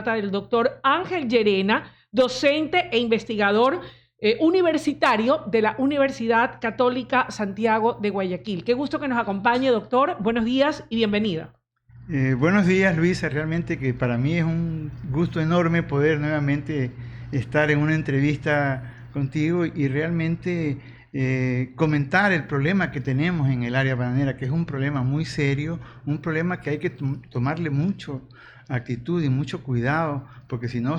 del doctor Ángel Llerena, docente e investigador universitario de la Universidad Católica Santiago de Guayaquil. Qué gusto que nos acompañe, doctor. Buenos días y bienvenida. Buenos días, Luisa. Realmente que para mí es un gusto enorme poder nuevamente estar en una entrevista contigo y realmente comentar el problema que tenemos en el área bananera, que es un problema muy serio, un problema que hay que tomarle mucho actitud y mucho cuidado, porque si no,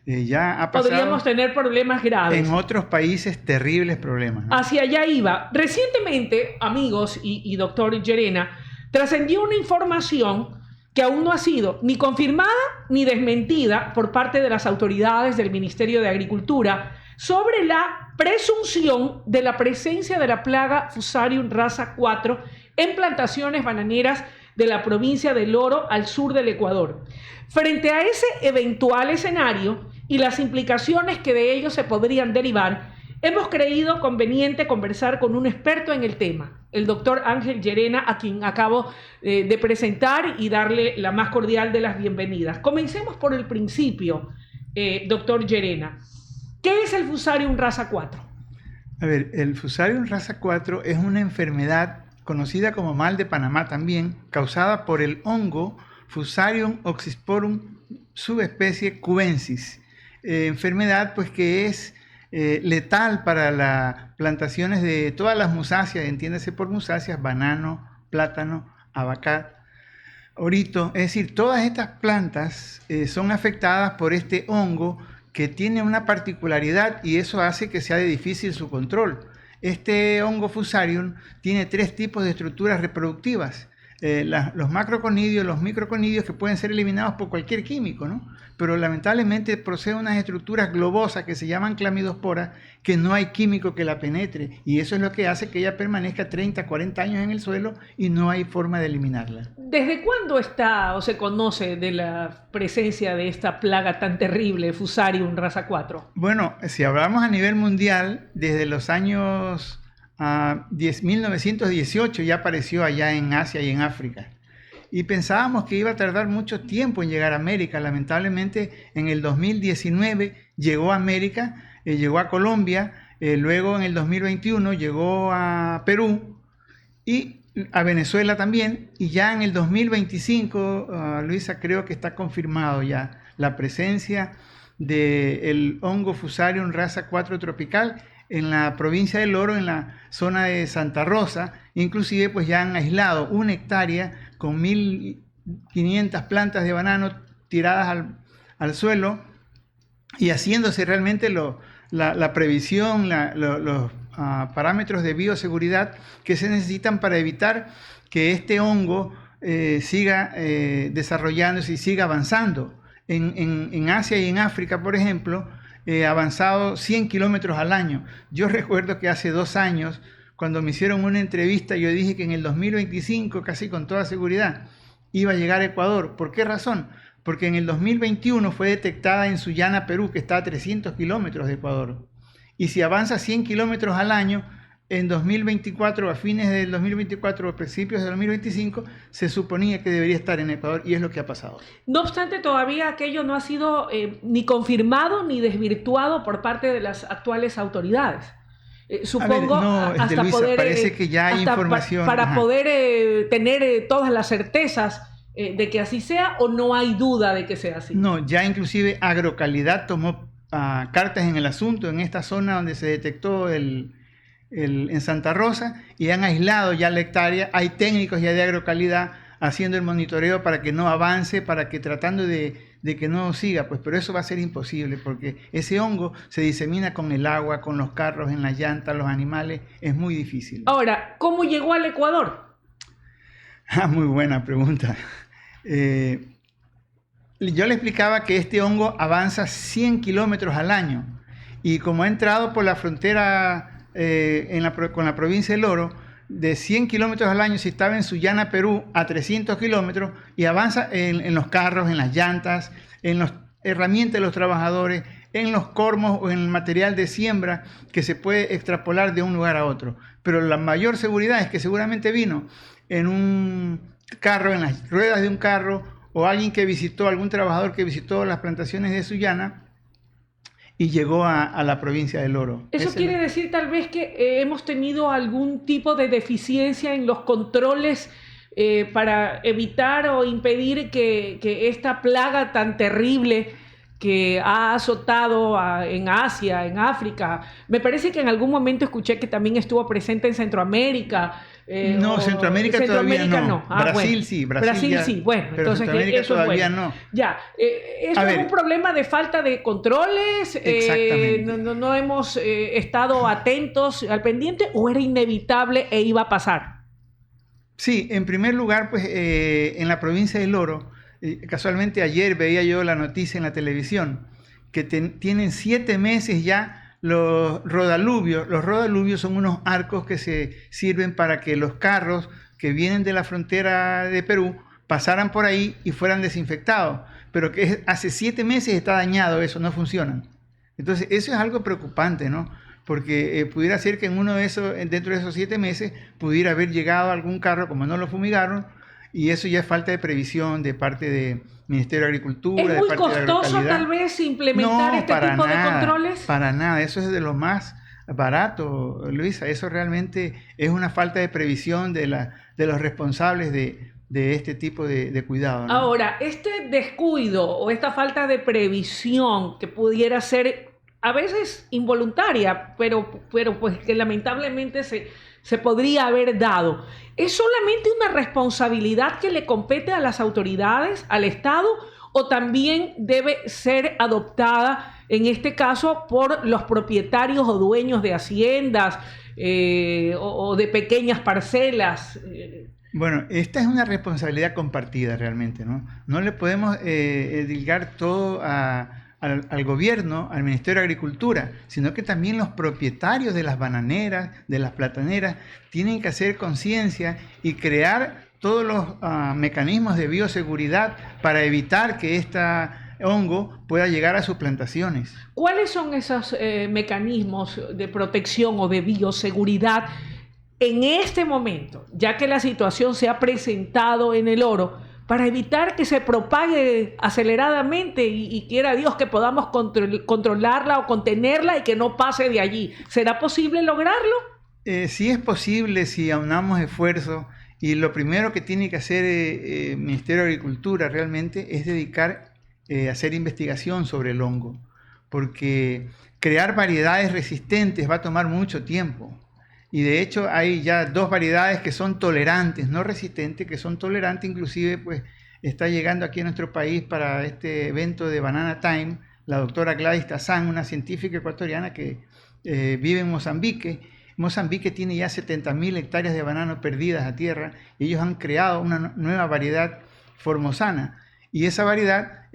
ya ha pasado. Podríamos tener problemas graves. En otros países, terribles problemas, ¿no? Hacia allá iba. Recientemente, amigos y doctor Llerena, trascendió una información que aún no ha sido ni confirmada ni desmentida por parte de las autoridades del Ministerio de Agricultura sobre la presunción de la presencia de la plaga Fusarium raza 4 en plantaciones bananeras de la provincia del Oro al sur del Ecuador. Frente a ese eventual escenario y las implicaciones que de ello se podrían derivar, hemos creído conveniente conversar con un experto en el tema, el doctor Ángel Llerena, a quien acabo de presentar y darle la más cordial de las bienvenidas. Comencemos por el principio, doctor Llerena. ¿Qué es el Fusarium raza 4? A ver, el Fusarium raza 4 es una enfermedad conocida como mal de Panamá también, causada por el hongo Fusarium oxysporum subespecie cubensis. Enfermedad pues que es letal para las plantaciones de todas las musáceas, entiéndase por musáceas, banano, plátano, abacate, orito. Es decir, todas estas plantas son afectadas por este hongo que tiene una particularidad y eso hace que sea de difícil su control. Este hongo Fusarium tiene 3 tipos de estructuras reproductivas. Los macroconidios, los microconidios, que pueden ser eliminados por cualquier químico, ¿no? Pero lamentablemente posee unas estructuras globosas que se llaman clamidosporas, que no hay químico que la penetre, y eso es lo que hace que ella permanezca 30, 40 años en el suelo y no hay forma de eliminarla. ¿Desde cuándo está o se conoce de la presencia de esta plaga tan terrible, Fusarium raza 4? Bueno, si hablamos a nivel mundial, desde los años 1918 ya apareció allá en Asia y en África. Y pensábamos que iba a tardar mucho tiempo en llegar a América. Lamentablemente, en el 2019 llegó a América, llegó a Colombia, luego en el 2021 llegó a Perú y a Venezuela también. Y ya en el 2025, Luisa, creo que está confirmado ya la presencia del hongo Fusarium raza 4 tropical en la provincia del Oro, en la zona de Santa Rosa. Inclusive pues ya han aislado 1 hectárea con 1.500 plantas de banano tiradas al suelo y haciéndose realmente la previsión, los parámetros de bioseguridad que se necesitan para evitar que este hongo siga desarrollándose y siga avanzando. En Asia y en África, por ejemplo, avanzado 100 kilómetros al año. Yo recuerdo que hace 2 años, cuando me hicieron una entrevista, yo dije que en el 2025, casi con toda seguridad, iba a llegar a Ecuador. ¿Por qué razón? Porque en el 2021 fue detectada en Sullana, Perú, que está a 300 kilómetros de Ecuador. Y si avanza 100 kilómetros al año, en 2024, a fines del 2024 o principios del 2025, se suponía que debería estar en Ecuador y es lo que ha pasado. No obstante, todavía aquello no ha sido ni confirmado ni desvirtuado por parte de las actuales autoridades. Supongo, hasta Luisa, poder, parece que ya hay información. Para poder tener todas las certezas de que así sea, o no hay duda de que sea así. No, ya inclusive Agrocalidad tomó cartas en el asunto en esta zona donde se detectó en Santa Rosa y han aislado ya la hectárea. Hay técnicos ya de Agrocalidad haciendo el monitoreo para que no avance, para que tratando de que no siga, pues, pero eso va a ser imposible porque ese hongo se disemina con el agua, con los carros, en las llantas, los animales, es muy difícil. Ahora, ¿cómo llegó al Ecuador? Muy buena pregunta. Yo le explicaba que este hongo avanza 100 kilómetros al año y como ha entrado por la frontera con la provincia del Oro, de 100 kilómetros al año, si estaba en Sullana, Perú, a 300 kilómetros y avanza en los carros, en las llantas, en las herramientas de los trabajadores, en los cormos o en el material de siembra que se puede extrapolar de un lugar a otro. Pero la mayor seguridad es que seguramente vino en un carro, en las ruedas de un carro o alguien que visitó, algún trabajador que visitó las plantaciones de Sullana y llegó a la provincia del Oro. Eso quiere decir tal vez que hemos tenido algún tipo de deficiencia en los controles para evitar o impedir que esta plaga tan terrible que ha azotado en Asia, en África. Me parece que en algún momento escuché que también estuvo presente en Centroamérica. No, Centroamérica todavía no. Brasil bueno. sí. Brasil ya, sí, bueno. Pero entonces Centroamérica eso todavía es bueno. no. Ya, ¿esto es un problema de falta de controles? Exactamente. No hemos estado atentos al pendiente o era inevitable e iba a pasar? Sí, en primer lugar, pues en la provincia del Oro, casualmente ayer veía yo la noticia en la televisión, que tienen 7 meses ya los rodaluvios. Los rodaluvios son unos arcos que se sirven para que los carros que vienen de la frontera de Perú pasaran por ahí y fueran desinfectados. Pero que hace 7 meses está dañado eso, no funcionan. Entonces eso es algo preocupante, ¿no? Porque pudiera ser que dentro de esos 7 meses pudiera haber llegado algún carro, como no lo fumigaron, y eso ya es falta de previsión de parte del Ministerio de Agricultura. ¿Es muy costoso tal vez implementar este tipo de controles? Para nada, eso es de lo más barato, Luisa. Eso realmente es una falta de previsión de los responsables de este tipo de cuidado, ¿no? Ahora, este descuido o esta falta de previsión que pudiera ser a veces involuntaria, pero pues que lamentablemente se podría haber dado. ¿Es solamente una responsabilidad que le compete a las autoridades, al Estado, o también debe ser adoptada, en este caso, por los propietarios o dueños de haciendas o de pequeñas parcelas? Bueno, esta es una responsabilidad compartida realmente, ¿no? No le podemos dedicar todo al gobierno, al Ministerio de Agricultura, sino que también los propietarios de las bananeras, de las plataneras, tienen que hacer conciencia y crear todos los mecanismos de bioseguridad para evitar que este hongo pueda llegar a sus plantaciones. ¿Cuáles son esos mecanismos de protección o de bioseguridad en este momento, ya que la situación se ha presentado en el Oro, para evitar que se propague aceleradamente y quiera Dios que podamos controlarla o contenerla y que no pase de allí? ¿Será posible lograrlo? Sí es posible si aunamos esfuerzos, y lo primero que tiene que hacer el Ministerio de Agricultura realmente es dedicar a hacer investigación sobre el hongo, porque crear variedades resistentes va a tomar mucho tiempo. Y de hecho hay ya 2 variedades que son tolerantes, no resistentes, que son tolerantes. Inclusive pues está llegando aquí a nuestro país para este evento de Banana Time la doctora Gladys Tazán, una científica ecuatoriana que vive en Mozambique. Mozambique tiene ya 70.000 hectáreas de banano perdidas a tierra, y ellos han creado una nueva variedad formosana. Y esa variedad,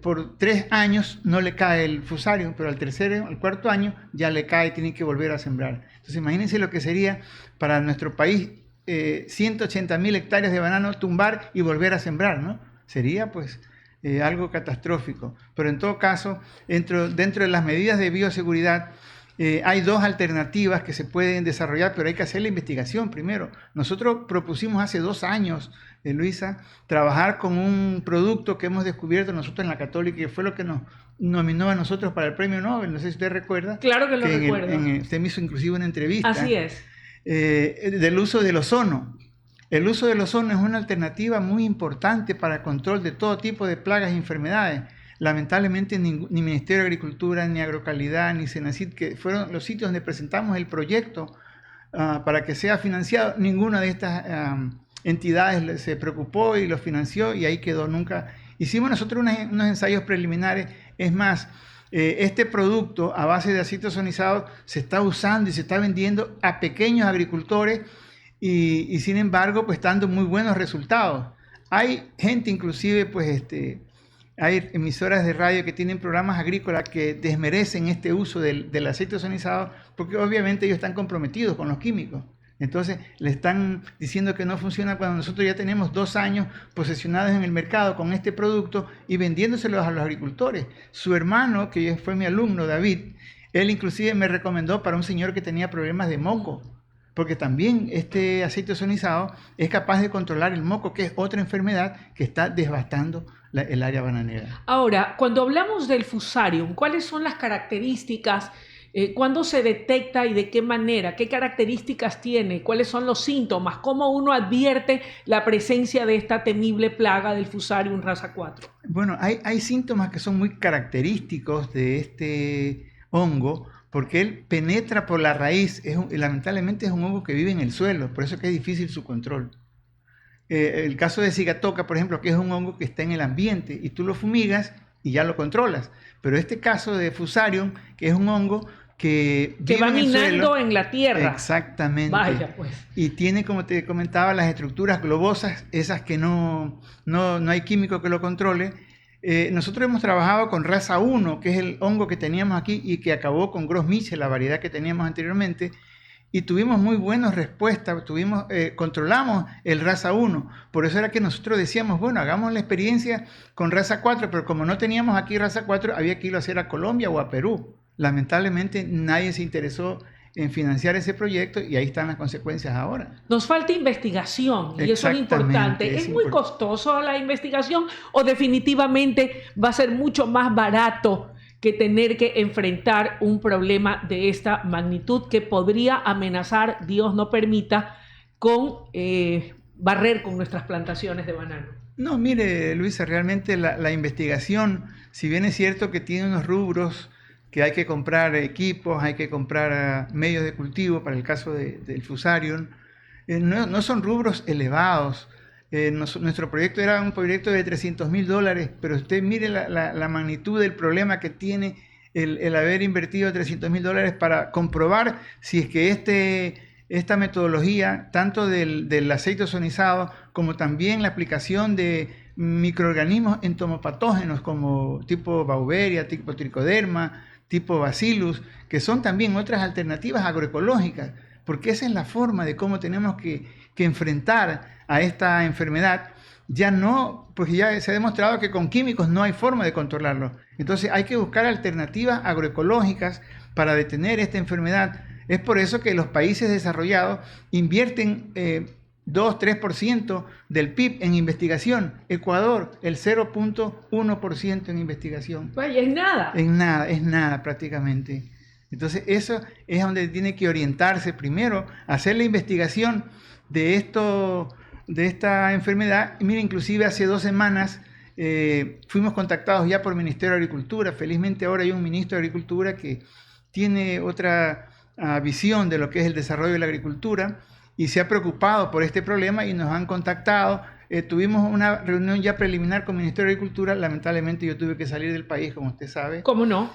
por 3 años no le cae el fusario, pero al 4.º año ya le cae y tienen que volver a sembrar. Entonces imagínense lo que sería para nuestro país 180.000 hectáreas de banano tumbar y volver a sembrar, ¿no? Sería pues algo catastrófico. Pero en todo caso, dentro de las medidas de bioseguridad, hay 2 alternativas que se pueden desarrollar, pero hay que hacer la investigación primero. Nosotros propusimos hace 2 años, Luisa, trabajar con un producto que hemos descubierto nosotros en la Católica, que fue lo que nos nominó a nosotros para el Premio Nobel. No sé si usted recuerda. Claro que lo recuerdo. Usted me hizo inclusive una entrevista. Así es. Del uso del ozono. El uso del ozono es una alternativa muy importante para el control de todo tipo de plagas y enfermedades. Lamentablemente ni Ministerio de Agricultura, ni Agrocalidad, ni Senacid, que fueron los sitios donde presentamos el proyecto para que sea financiado, ninguna de estas entidades se preocupó y lo financió, y ahí quedó. Nunca hicimos nosotros unos ensayos preliminares. Es más, este producto a base de ácido ozonizado se está usando y se está vendiendo a pequeños agricultores, y sin embargo pues dando muy buenos resultados. Hay gente inclusive pues hay emisoras de radio que tienen programas agrícolas que desmerecen este uso del aceite ozonizado, porque obviamente ellos están comprometidos con los químicos. Entonces le están diciendo que no funciona, cuando nosotros ya tenemos 2 años posesionados en el mercado con este producto y vendiéndoselos a los agricultores. Su hermano, que fue mi alumno, David, él inclusive me recomendó para un señor que tenía problemas de moco, porque también este aceite ozonizado es capaz de controlar el moco, que es otra enfermedad que está devastando el área bananera. Ahora, cuando hablamos del Fusarium, ¿cuáles son las características? ¿Cuándo se detecta y de qué manera? ¿Qué características tiene? ¿Cuáles son los síntomas? ¿Cómo uno advierte la presencia de esta temible plaga del Fusarium raza 4? Bueno, hay síntomas que son muy característicos de este hongo, porque él penetra por la raíz. Lamentablemente es un hongo que vive en el suelo, por eso es que es difícil su control. El caso de Sigatoka, por ejemplo, que es un hongo que está en el ambiente y tú lo fumigas y ya lo controlas. Pero este caso de Fusarium, que es un hongo que va en el minando suelo, en la tierra. Exactamente. Vaya, pues. Y tiene, como te comentaba, las estructuras globosas, esas que no hay químico que lo controle. Nosotros hemos trabajado con raza 1, que es el hongo que teníamos aquí y que acabó con Gros Michel, la variedad que teníamos anteriormente, y tuvimos muy buenas respuestas, controlamos el raza 1. Por eso era que nosotros decíamos, bueno, hagamos la experiencia con raza 4, pero como no teníamos aquí raza 4, había que irlo a hacer a Colombia o a Perú. Lamentablemente nadie se interesó en financiar ese proyecto y ahí están las consecuencias ahora. Nos falta investigación y eso es importante. ¿Es muy costoso la investigación o definitivamente va a ser mucho más barato que tener que enfrentar un problema de esta magnitud que podría amenazar, Dios no permita, con barrer con nuestras plantaciones de banano? No, mire, Luisa, realmente la investigación, si bien es cierto que tiene unos rubros que hay que comprar equipos, hay que comprar medios de cultivo, para el caso del Fusarium, no son rubros elevados. Nuestro proyecto era un proyecto de $300,000, pero usted mire la magnitud del problema que tiene el haber invertido $300,000 para comprobar si es que esta metodología, tanto del aceite ozonizado como también la aplicación de microorganismos entomopatógenos como tipo Beauveria, tipo Trichoderma, tipo Bacillus, que son también otras alternativas agroecológicas, porque esa es la forma de cómo tenemos que enfrentar a esta enfermedad. Porque ya se ha demostrado que con químicos no hay forma de controlarlo. Entonces hay que buscar alternativas agroecológicas para detener esta enfermedad. Es por eso que los países desarrollados invierten 2-3% del PIB en investigación. Ecuador, el 0.1% en investigación. Vaya, es nada. Es nada prácticamente. Entonces eso es donde tiene que orientarse primero, hacer la investigación de esta enfermedad. Y mira, inclusive hace 2 semanas fuimos contactados ya por el Ministerio de Agricultura. Felizmente ahora hay un ministro de Agricultura que tiene otra visión de lo que es el desarrollo de la agricultura y se ha preocupado por este problema y nos han contactado. Tuvimos una reunión ya preliminar con el Ministerio de Agricultura. Lamentablemente yo tuve que salir del país, como usted sabe. ¿Cómo no?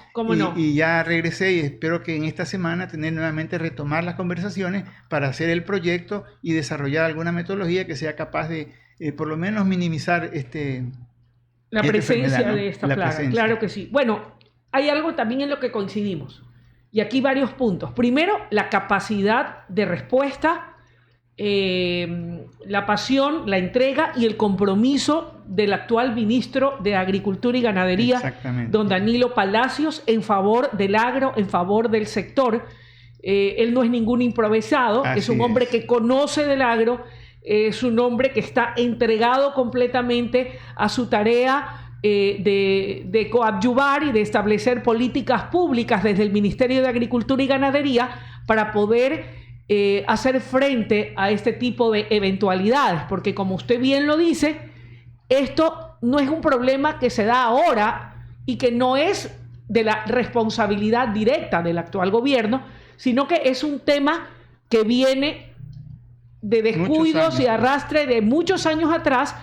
Y ya regresé y espero que en esta semana retomar las conversaciones para hacer el proyecto y desarrollar alguna metodología que sea capaz de por lo menos minimizar la presencia de esta plaga. Presencia. Claro que sí. Bueno, hay algo también en lo que coincidimos. Y aquí varios puntos. Primero, la capacidad de respuesta, la pasión, la entrega y el compromiso del actual ministro de Agricultura y Ganadería, don Danilo Palacios, en favor del agro, en favor del sector. Él no es ningún improvisado, es un hombre que conoce del agro, es un hombre que está entregado completamente a su tarea de coadyuvar y de establecer políticas públicas desde el Ministerio de Agricultura y Ganadería para poder hacer frente a este tipo de eventualidades, porque como usted bien lo dice, esto no es un problema que se da ahora y que no es de la responsabilidad directa del actual gobierno, sino que es un tema que viene de descuidos y arrastre de muchos años atrás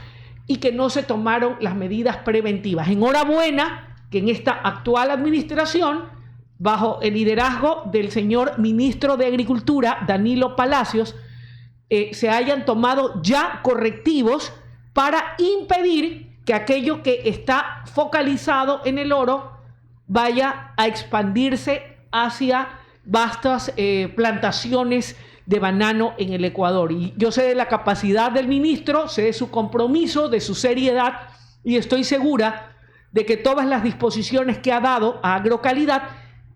y que no se tomaron las medidas preventivas. Enhorabuena que en esta actual administración, bajo el liderazgo del señor ministro de Agricultura, Danilo Palacios, se hayan tomado ya correctivos para impedir que aquello que está focalizado en el oro vaya a expandirse hacia vastas plantaciones de banano en el Ecuador. Y yo sé de la capacidad del ministro, sé de su compromiso, de su seriedad, y estoy segura de que todas las disposiciones que ha dado a Agrocalidad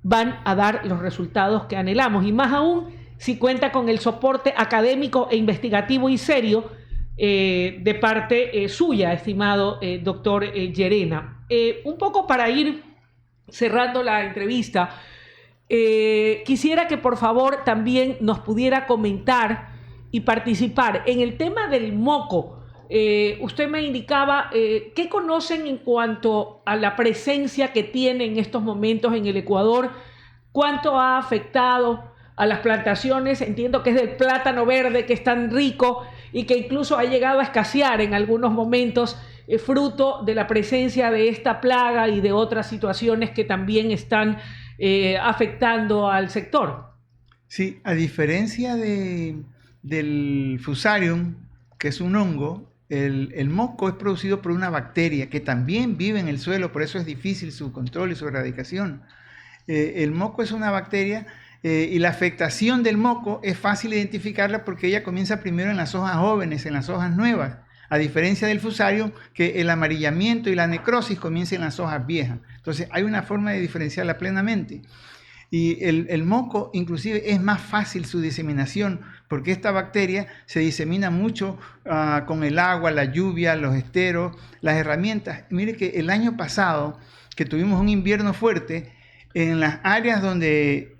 van a dar los resultados que anhelamos, y más aún si cuenta con el soporte académico e investigativo y serio de parte suya, estimado doctor Llerena. Un poco para ir cerrando la entrevista, quisiera que por favor también nos pudiera comentar y participar en el tema del moco. Usted me indicaba qué conocen en cuanto a la presencia que tiene en estos momentos en el Ecuador, cuánto ha afectado a las plantaciones. Entiendo que es del plátano verde, que es tan rico y que incluso ha llegado a escasear en algunos momentos, fruto de la presencia de esta plaga y de otras situaciones que también están afectando al sector. Sí, a diferencia del Fusarium, que es un hongo, el moco es producido por una bacteria que también vive en el suelo, por eso es difícil su control y su erradicación. El moco es una bacteria y la afectación del moco es fácil identificarla porque ella comienza primero en las hojas jóvenes, en las hojas nuevas, a diferencia del Fusarium, que el amarillamiento y la necrosis comienza en las hojas viejas. Entonces hay una forma de diferenciarla plenamente. Y el moco inclusive es más fácil su diseminación porque esta bacteria se disemina mucho con el agua, la lluvia, los esteros, las herramientas. Mire que el año pasado, que tuvimos un invierno fuerte, en las áreas donde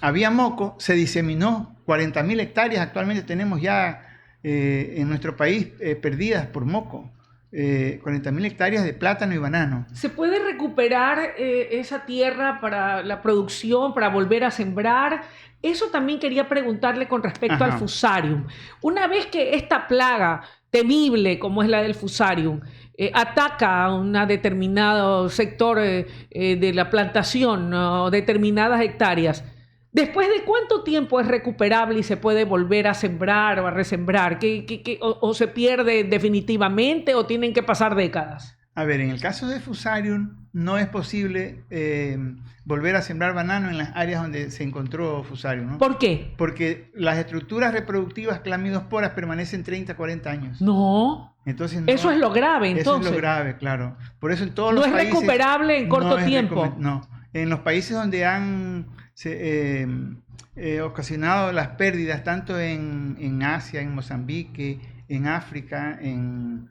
había moco se diseminó 40.000 hectáreas. Actualmente tenemos ya en nuestro país perdidas por moco. 40.000 hectáreas de plátano y banano. ¿Se puede recuperar esa tierra para la producción, para volver a sembrar? Eso también quería preguntarle con respecto al Fusarium. Una vez que esta plaga temible, como es la del Fusarium, ataca a un determinado sector de la plantación o determinadas hectáreas, ¿después de cuánto tiempo es recuperable y se puede volver a sembrar o a resembrar? ¿O se pierde definitivamente o tienen que pasar décadas? A ver, en el caso de Fusarium no es posible volver a sembrar banano en las áreas donde se encontró Fusarium, ¿no? ¿Por qué? Porque las estructuras reproductivas clamidosporas permanecen 30, 40 años. No. Entonces, no, eso es lo grave, entonces. Eso es lo grave, claro. Por eso en todos los países... No es recuperable en corto tiempo. No. En los países donde han ocasionado las pérdidas, tanto en Asia, en Mozambique, en África, en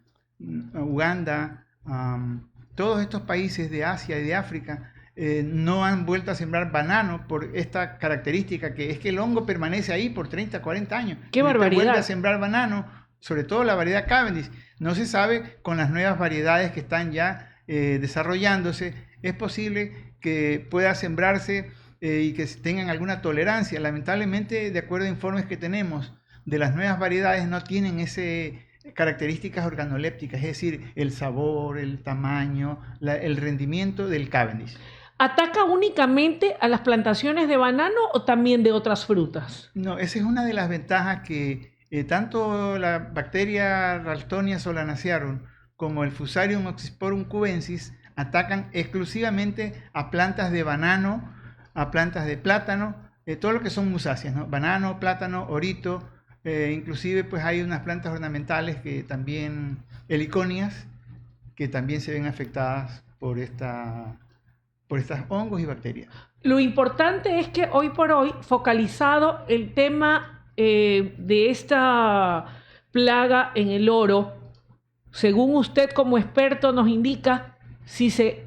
Uganda, todos estos países de Asia y de África no han vuelto a sembrar banano por esta característica, que es que el hongo permanece ahí por 30, 40 años. ¡Qué barbaridad! Vuelve a sembrar banano, sobre todo la variedad Cavendish. No se sabe con las nuevas variedades que están ya desarrollándose, es posible que pueda sembrarse y que tengan alguna tolerancia. Lamentablemente, de acuerdo a informes que tenemos de las nuevas variedades, no tienen características organolépticas, es decir, el sabor, el tamaño, el rendimiento del Cavendish. ¿Ataca únicamente a las plantaciones de banano o también de otras frutas? No, esa es una de las ventajas que tanto la bacteria Ralstonia solanacearum como el Fusarium oxysporum cubensis atacan exclusivamente a plantas de banano, a plantas de plátano, todo lo que son musáceas, ¿no? Banano, plátano, orito, inclusive pues hay unas plantas ornamentales que también, heliconias, que también se ven afectadas por estas hongos y bacterias. Lo importante es que hoy por hoy, focalizado el tema de esta plaga en el oro, según usted como experto nos indica, si se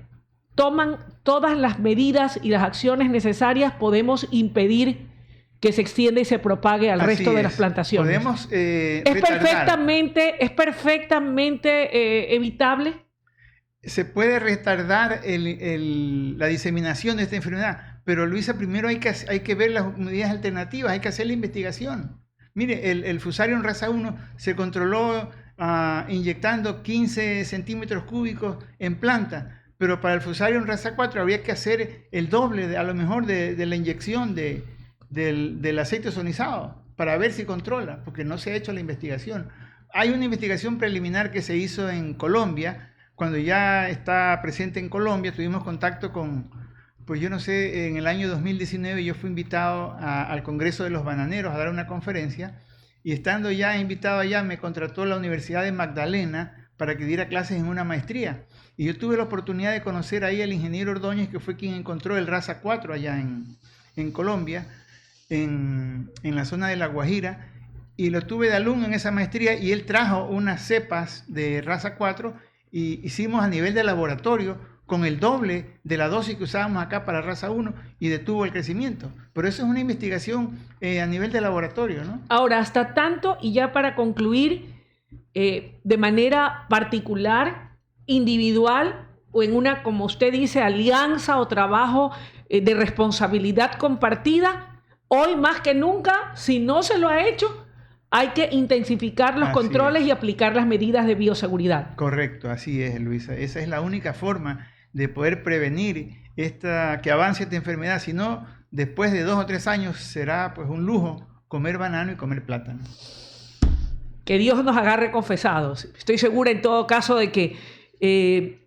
toman todas las medidas y las acciones necesarias, podemos impedir que se extienda y se propague al resto de las plantaciones. Podemos ¿Es perfectamente evitable? Se puede retardar la diseminación de esta enfermedad, pero Luisa, primero hay que ver las medidas alternativas, hay que hacer la investigación. Mire, el Fusarium raza 1 se controló inyectando 15 centímetros cúbicos en planta, pero para el Fusarium raza 4 habría que hacer el doble, a lo mejor, de la inyección del aceite ozonizado para ver si controla, porque no se ha hecho la investigación. Hay una investigación preliminar que se hizo en Colombia. Cuando ya está presente en Colombia, tuvimos contacto con, pues yo no sé, en el año 2019 yo fui invitado al Congreso de los Bananeros a dar una conferencia, y estando ya invitado allá me contrató la Universidad de Magdalena para que diera clases en una maestría. Y yo tuve la oportunidad de conocer ahí al ingeniero Ordóñez, que fue quien encontró el raza 4 allá en Colombia. en la zona de La Guajira, y lo tuve de alumno en esa maestría, y él trajo unas cepas de raza 4 y hicimos a nivel de laboratorio con el doble de la dosis que usábamos acá para raza 1 y detuvo el crecimiento. Pero eso es una investigación a nivel de laboratorio, ¿no? Ahora, hasta tanto, y ya para concluir, de manera particular, individual, o en una, como usted dice, alianza o trabajo de responsabilidad compartida, hoy más que nunca, si no se lo ha hecho, hay que intensificar los controles y aplicar las medidas de bioseguridad. Correcto, así es, Luisa. Esa es la única forma de poder prevenir que avance esta enfermedad. Si no, después de 2 o 3 años será pues un lujo comer banano y comer plátano. Que Dios nos agarre confesados. Estoy segura en todo caso de que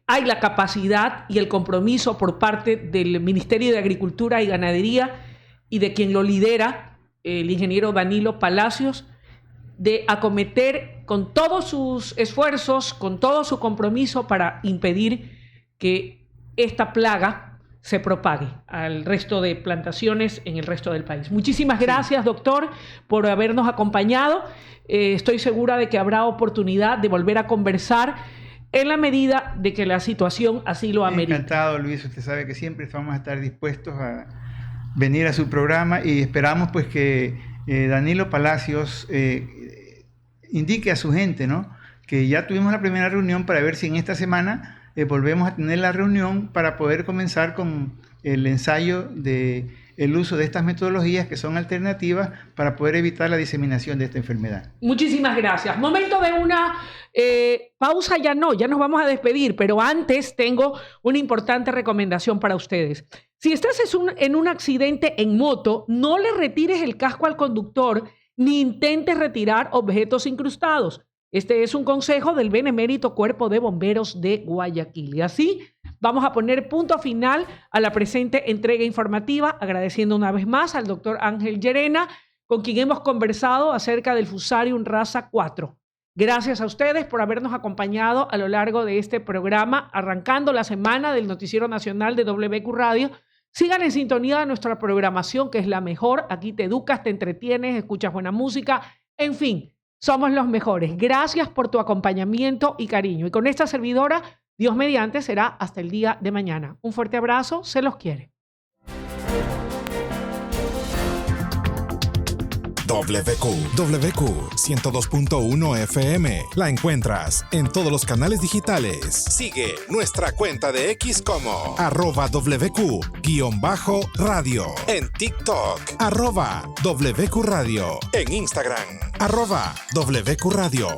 hay la capacidad y el compromiso por parte del Ministerio de Agricultura y Ganadería y de quien lo lidera, el ingeniero Danilo Palacios, de acometer con todos sus esfuerzos, con todo su compromiso para impedir que esta plaga se propague al resto de plantaciones en el resto del país. Muchísimas gracias, doctor, por habernos acompañado. Estoy segura de que habrá oportunidad de volver a conversar en la medida de que la situación así lo amerite. Encantado, Luis. Usted sabe que siempre vamos a estar dispuestos a venir a su programa y esperamos pues que Danilo Palacios indique a su gente, ¿no?, que ya tuvimos la primera reunión para ver si en esta semana volvemos a tener la reunión para poder comenzar con el ensayo de el uso de estas metodologías que son alternativas para poder evitar la diseminación de esta enfermedad. Muchísimas gracias. Momento de una pausa, ya nos vamos a despedir, pero antes tengo una importante recomendación para ustedes. Si estás en un accidente en moto, no le retires el casco al conductor ni intentes retirar objetos incrustados. Este es un consejo del Benemérito Cuerpo de Bomberos de Guayaquil. Y así vamos a poner punto final a la presente entrega informativa, agradeciendo una vez más al doctor Ángel Llerena, con quien hemos conversado acerca del Fusarium Raza 4. Gracias a ustedes por habernos acompañado a lo largo de este programa, arrancando la semana del Noticiero Nacional de WQ Radio. Sigan en sintonía de nuestra programación, que es la mejor. Aquí te educas, te entretienes, escuchas buena música, en fin. Somos los mejores. Gracias por tu acompañamiento y cariño. Y con esta servidora, Dios mediante, será hasta el día de mañana. Un fuerte abrazo, se los quiere. WQ 102.1 FM. La encuentras en todos los canales digitales. Sigue nuestra cuenta de X como @WQ_radio. En TikTok, @WQ Radio. En Instagram, @WQ Radio.